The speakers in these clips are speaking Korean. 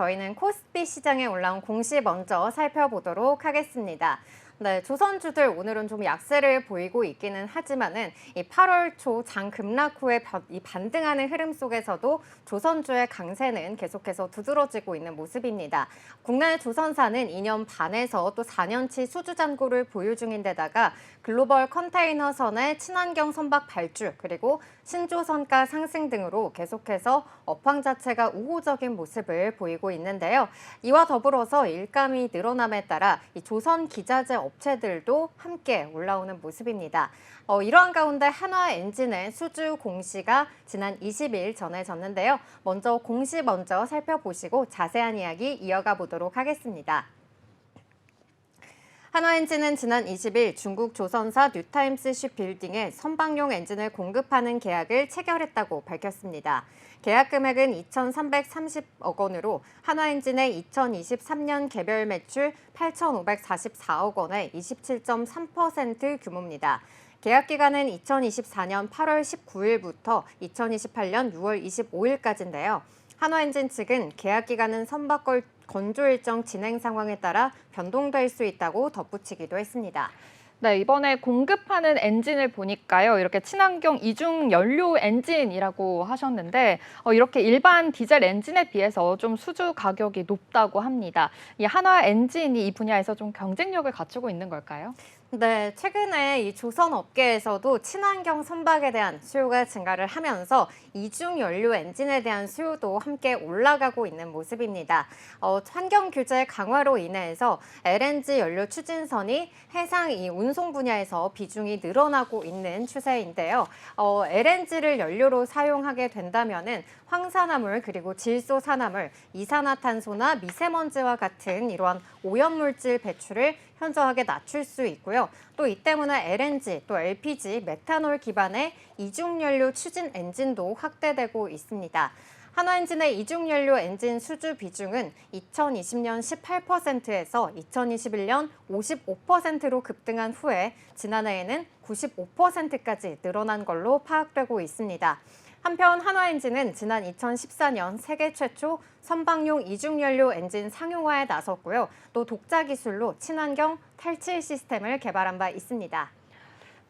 저희는 코스피 시장에 올라온 공시 먼저 살펴보도록 하겠습니다. 네, 조선주들 오늘은 좀 약세를 보이고 있기는 하지만은 이 8월 초 장 급락 후에 이 반등하는 흐름 속에서도 조선주의 강세는 계속해서 두드러지고 있는 모습입니다. 국내 조선사는 2년 반에서 또 4년치 수주 잔고를 보유 중인데다가 글로벌 컨테이너선의 친환경 선박 발주 그리고 신조선가 상승 등으로 계속해서 업황 자체가 우호적인 모습을 보이고 있는데요. 이와 더불어서 일감이 늘어남에 따라 이 조선 기자재 업체들도 함께 올라오는 모습입니다. 이러한 가운데 한화엔진의 수주 공시가 지난 20일 전해졌는데요. 먼저 공시 먼저 살펴보시고 자세한 이야기 이어가 보도록 하겠습니다. 한화엔진은 지난 20일 중국 조선사 뉴타임스 쉽빌딩에 선박용 엔진을 공급하는 계약을 체결했다고 밝혔습니다. 계약 금액은 2,330억 원으로 한화엔진의 2023년 개별 매출 8,544억 원의 27.3% 규모입니다. 계약 기간은 2024년 8월 19일부터 2028년 6월 25일까지인데요. 한화엔진 측은 계약 기간은 선박 건조 일정 진행 상황에 따라 변동될 수 있다고 덧붙이기도 했습니다. 네, 이번에 공급하는 엔진을 보니까요. 이렇게 친환경 이중 연료 엔진이라고 하셨는데 이렇게 일반 디젤 엔진에 비해서 좀 수주 가격이 높다고 합니다. 이 한화 엔진이 이 분야에서 좀 경쟁력을 갖추고 있는 걸까요? 네, 최근에 이 조선 업계에서도 친환경 선박에 대한 수요가 증가를 하면서 이중 연료 엔진에 대한 수요도 함께 올라가고 있는 모습입니다. 환경 규제 강화로 인해서 LNG 연료 추진선이 해상 이 운송 분야에서 비중이 늘어나고 있는 추세인데요. LNG를 연료로 사용하게 된다면은 황산화물 그리고 질소산화물, 이산화탄소나 미세먼지와 같은 이러한 오염물질 배출을 현저하게 낮출 수 있고요. 또 이 때문에 LNG, 또 LPG, 메탄올 기반의 이중연료 추진 엔진도 확대되고 있습니다. 한화엔진의 이중연료 엔진 수주 비중은 2020년 18%에서 2021년 55%로 급등한 후에 지난해에는 95%까지 늘어난 걸로 파악되고 있습니다. 한편 한화엔진은 지난 2014년 세계 최초 선박용 이중연료 엔진 상용화에 나섰고요. 또 독자 기술로 친환경 탈취 시스템을 개발한 바 있습니다.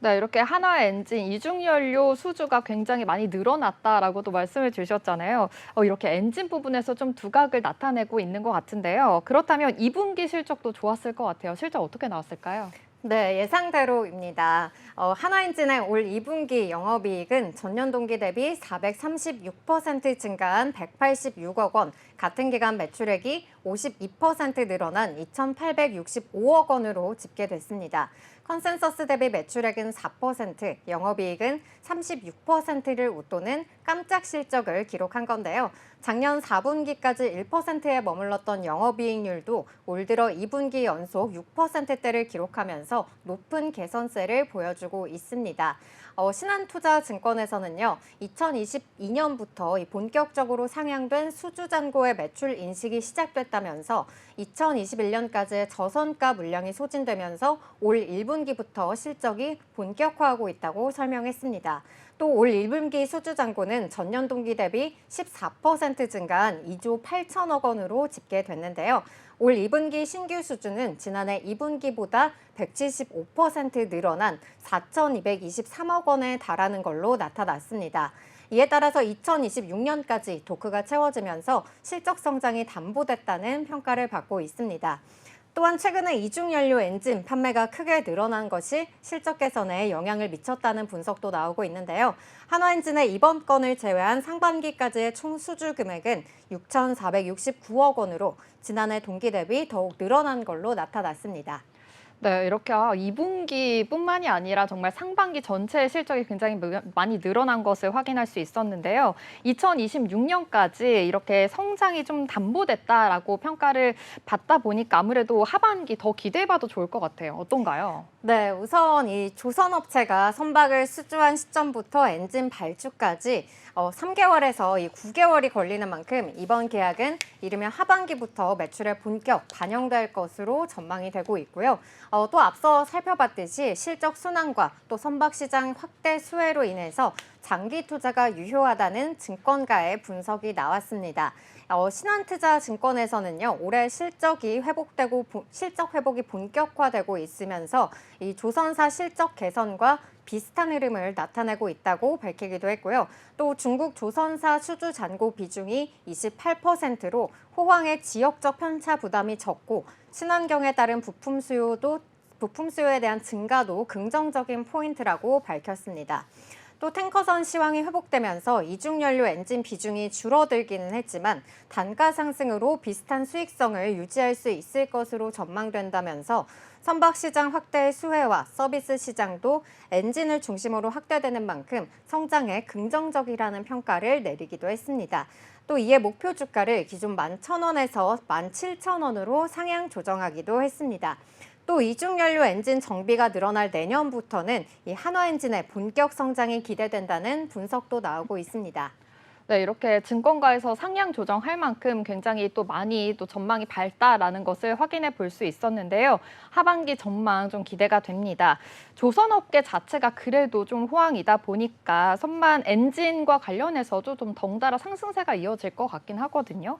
네, 이렇게 한화 엔진 이중연료 수주가 굉장히 많이 늘어났다라고도 말씀을 주셨잖아요. 이렇게 엔진 부분에서 좀 두각을 나타내고 있는 것 같은데요. 그렇다면 2분기 실적도 좋았을 것 같아요. 실적 어떻게 나왔을까요? 네, 예상대로입니다. 한화엔진의 올 2분기 영업이익은 전년 동기 대비 436% 증가한 186억 원, 같은 기간 매출액이 52% 늘어난 2,865억 원으로 집계됐습니다. 컨센서스 대비 매출액은 4%, 영업이익은 36%를 웃도는 깜짝 실적을 기록한 건데요. 작년 4분기까지 1%에 머물렀던 영업이익률도 올 들어 2분기 연속 6%대를 기록하면서 높은 개선세를 보여주고 있습니다. 신한투자증권에서는요, 2022년부터 본격적으로 상향된 수주잔고의 매출 인식이 시작됐다면서 2021년까지의 저선가 물량이 소진되면서 올 1분기부터 실적이 본격화하고 있다고 설명했습니다. 또 올 1분기 수주잔고는 전년 동기 대비 14% 증가한 2조 8천억 원으로 집계됐는데요. 올 2분기 신규 수주는 지난해 2분기보다 175% 늘어난 4,223억 원에 달하는 걸로 나타났습니다. 이에 따라서 2026년까지 도크가 채워지면서 실적 성장이 담보됐다는 평가를 받고 있습니다. 또한 최근에 이중연료 엔진 판매가 크게 늘어난 것이 실적 개선에 영향을 미쳤다는 분석도 나오고 있는데요. 한화엔진의 이번 건을 제외한 상반기까지의 총 수주 금액은 6,469억 원으로 지난해 동기 대비 더욱 늘어난 걸로 나타났습니다. 네, 이렇게 2분기뿐만이 아니라 정말 상반기 전체의 실적이 굉장히 많이 늘어난 것을 확인할 수 있었는데요. 2026년까지 이렇게 성장이 좀 담보됐다라고 평가를 받다 보니까 아무래도 하반기 더 기대해봐도 좋을 것 같아요. 어떤가요? 네, 우선 이 조선업체가 선박을 수주한 시점부터 엔진 발주까지 3개월에서 이 9개월이 걸리는 만큼 이번 계약은 이르면 하반기부터 매출에 본격 반영될 것으로 전망이 되고 있고요. 또 앞서 살펴봤듯이 실적 순환과 또 선박 시장 확대 수혜로 인해서 장기 투자가 유효하다는 증권가의 분석이 나왔습니다. 신한투자증권에서는요, 올해 실적 회복이 본격화되고 있으면서 이 조선사 실적 개선과 비슷한 흐름을 나타내고 있다고 밝히기도 했고요. 또 중국 조선사 수주 잔고 비중이 28%로 호황의 지역적 편차 부담이 적고 친환경에 따른 부품 수요에 대한 증가도 긍정적인 포인트라고 밝혔습니다. 또 탱커선 시황이 회복되면서 이중연료 엔진 비중이 줄어들기는 했지만 단가 상승으로 비슷한 수익성을 유지할 수 있을 것으로 전망된다면서 선박 시장 확대의 수혜와 서비스 시장도 엔진을 중심으로 확대되는 만큼 성장에 긍정적이라는 평가를 내리기도 했습니다. 또 이에 목표 주가를 기존 11,000원에서 17,000원으로 상향 조정하기도 했습니다. 또 이중연료 엔진 정비가 늘어날 내년부터는 이 한화엔진의 본격 성장이 기대된다는 분석도 나오고 있습니다. 네, 이렇게 증권가에서 상향 조정할 만큼 굉장히 또 많이 또 전망이 밝다라는 것을 확인해 볼 수 있었는데요. 하반기 전망 좀 기대가 됩니다. 조선업계 자체가 그래도 좀 호황이다 보니까 선반 엔진과 관련해서도 좀 덩달아 상승세가 이어질 것 같긴 하거든요.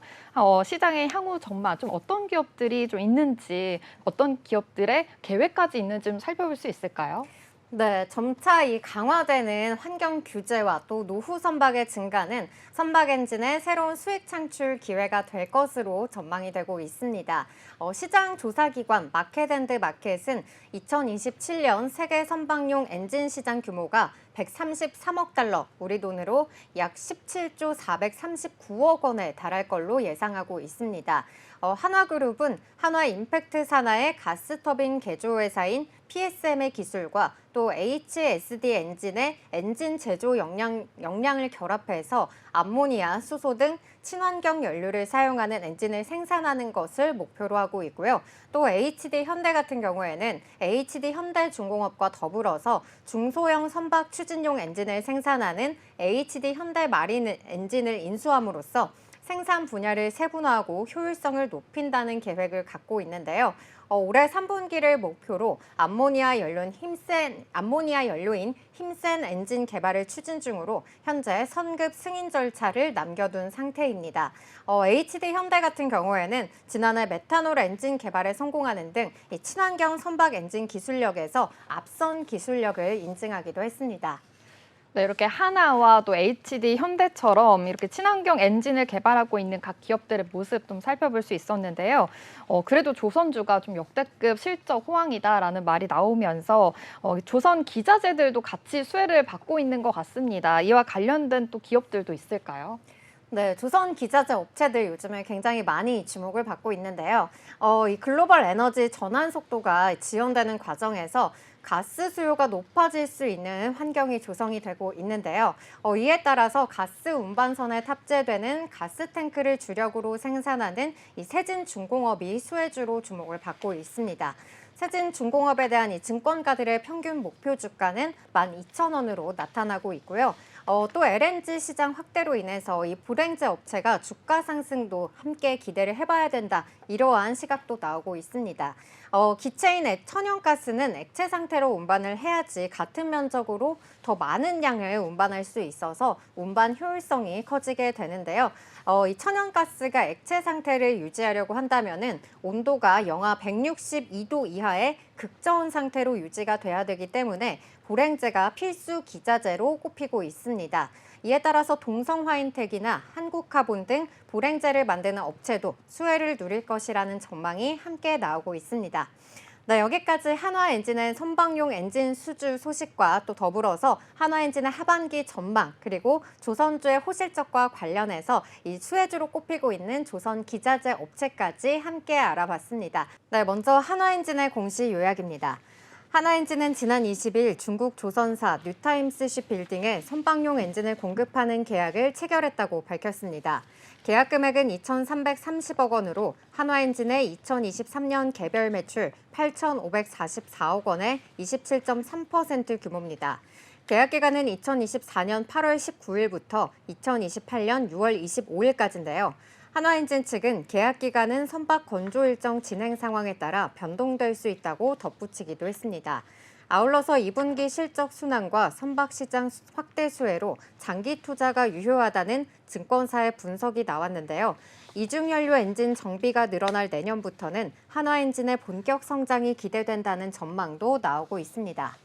시장의 향후 전망 좀 어떤 기업들이 좀 있는지, 어떤 기업들의 계획까지 있는지 좀 살펴볼 수 있을까요? 네, 점차 이 강화되는 환경 규제와 또 노후 선박의 증가는 선박 엔진의 새로운 수익 창출 기회가 될 것으로 전망이 되고 있습니다. 시장 조사기관 마켓앤드마켓은 2027년 세계 선박용 엔진 시장 규모가 133억 달러, 우리 돈으로 약 17조 439억 원에 달할 걸로 예상하고 있습니다. 한화그룹은 한화 임팩트 산하의 가스터빈 개조회사인 PSM의 기술과 또 HSD 엔진의 엔진 제조 역량을 결합해서 암모니아, 수소 등 친환경 연료를 사용하는 엔진을 생산하는 것을 목표로 하고 있고요. 또 HD 현대 같은 경우에는 HD 현대중공업과 더불어서 중소형 선박 추진용 엔진을 생산하는 HD 현대 마린 엔진을 인수함으로써 생산 분야를 세분화하고 효율성을 높인다는 계획을 갖고 있는데요. 올해 3분기를 목표로 암모니아 연료인 힘센 엔진 개발을 추진 중으로 현재 선급 승인 절차를 남겨둔 상태입니다. HD 현대 같은 경우에는 지난해 메탄올 엔진 개발에 성공하는 등 이 친환경 선박 엔진 기술력에서 앞선 기술력을 인증하기도 했습니다. 네, 이렇게 하나와 또 HD 현대처럼 이렇게 친환경 엔진을 개발하고 있는 각 기업들의 모습 좀 살펴볼 수 있었는데요. 그래도 조선주가 좀 역대급 실적 호황이다라는 말이 나오면서 조선 기자재들도 같이 수혜를 받고 있는 것 같습니다. 이와 관련된 또 기업들도 있을까요? 네, 조선 기자재 업체들 요즘에 굉장히 많이 주목을 받고 있는데요. 이 글로벌 에너지 전환 속도가 지연되는 과정에서 가스 수요가 높아질 수 있는 환경이 조성이 되고 있는데요. 이에 따라서 가스 운반선에 탑재되는 가스탱크를 주력으로 생산하는 이 세진중공업이 수혜주로 주목을 받고 있습니다. 세진중공업에 대한 이 증권가들의 평균 목표 주가는 12,000원으로 나타나고 있고요. 또 LNG 시장 확대로 인해서 이 불행제 업체가 주가 상승도 함께 기대를 해봐야 된다. 이러한 시각도 나오고 있습니다. 기체인 천연가스는 액체 상태로 운반을 해야지 같은 면적으로 더 많은 양을 운반할 수 있어서 운반 효율성이 커지게 되는데요. 이 천연가스가 액체 상태를 유지하려고 한다면은 온도가 영하 162도 이하의 극저온 상태로 유지가 돼야 되기 때문에 불행제가 필수 기자재로 꼽히고 있습니다. 이에 따라서 동성화인텍이나 한국카본 등 불행제를 만드는 업체도 수혜를 누릴 것이라는 전망이 함께 나오고 있습니다. 네, 여기까지 한화엔진의 선박용 엔진 수주 소식과 또 더불어서 한화엔진의 하반기 전망 그리고 조선주의 호실적과 관련해서 이 수혜주로 꼽히고 있는 조선 기자재 업체까지 함께 알아봤습니다. 네, 먼저 한화엔진의 공시 요약입니다. 한화엔진은 지난 20일 중국 조선사 뉴타임스 시빌딩에 선박용 엔진을 공급하는 계약을 체결했다고 밝혔습니다. 계약 금액은 2,330억 원으로 한화엔진의 2023년 개별 매출 8,544억 원의 27.3% 규모입니다. 계약 기간은 2024년 8월 19일부터 2028년 6월 25일까지인데요. 한화엔진 측은 계약 기간은 선박 건조 일정 진행 상황에 따라 변동될 수 있다고 덧붙이기도 했습니다. 아울러서 2분기 실적 순환과 선박 시장 확대 수혜로 장기 투자가 유효하다는 증권사의 분석이 나왔는데요. 이중연료 엔진 정비가 늘어날 내년부터는 한화엔진의 본격 성장이 기대된다는 전망도 나오고 있습니다.